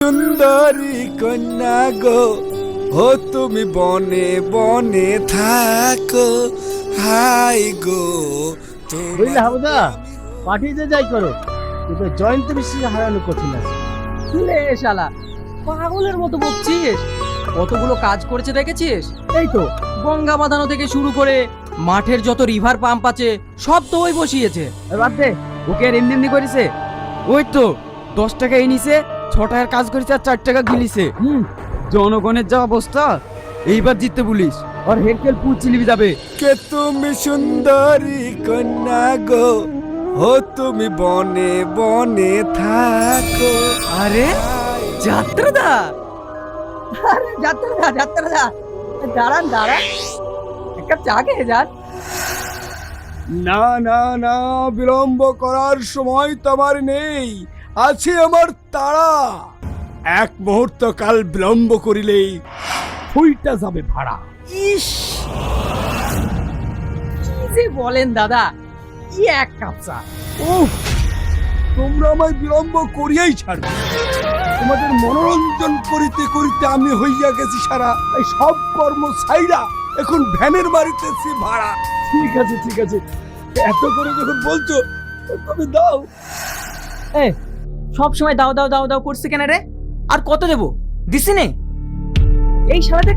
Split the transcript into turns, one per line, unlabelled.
সুন্দরী কন্যা গো, ও তুমি বনে বনে থাকো, হাই গো
বুঝলে হাবুদা, পাঠিয়ে যাই করো, কিন্তু জয়ন্ত বিশ্বাসকে হারানো কঠিন আছে।
লে শালা, পাগলের মতো বকছিস। কতগুলো কাজ করেছে দেখেছিস? এই তো গঙ্গা বাঁধানো থেকে শুরু করে মাঠের যত রিভার পাম্প আছে সব তো ওই বসিয়েছে।
বাদ দে, ওকে আর এমনি এমনি করেছে। ওই তো 10 টাকা এই নিছে, 6 টাকার কাজ করেছে আর 4 টাকা গিলিছে। জনগণের যা অবস্থা, এইবার জিততে বলিস আর হেরকেল পুচিলিবি যাবে।
কে তুমি সুন্দরী কন্যা গো, ও তুমি বনে বনে থাকো।
আরে যাত্রাদা, আরে যাত্রাদা, দাঁড়ান এক কাপ চা খেয়ে যান।
না না না, বিলম্ব করার সময় তো আমার নেই, আছে আমার তাড়া। এক মুহূর্ত কাল বিলম্ব করিলেই ফুইটা যাবে ভাড়া।
ইস, কি যে বলেন দাদা, কি এক কাপ চা।
উফ, তোমরা আমায় বিলম্ব করিয়াই ছাড়বে। তোমাদের মনোরঞ্জন করিতে করিতে আমি হইয়া গেছি সারা। এই সব কর্ম ছাইরা এখন ভ্যানের বাড়িতেছি ভাড়া। ঠিক আছে, এত করে যখন বলছো তবে দাও।
এ, সব সময় দাও করছে কেন রে? আর কত দেবো? দিছি নে। এই শালাতে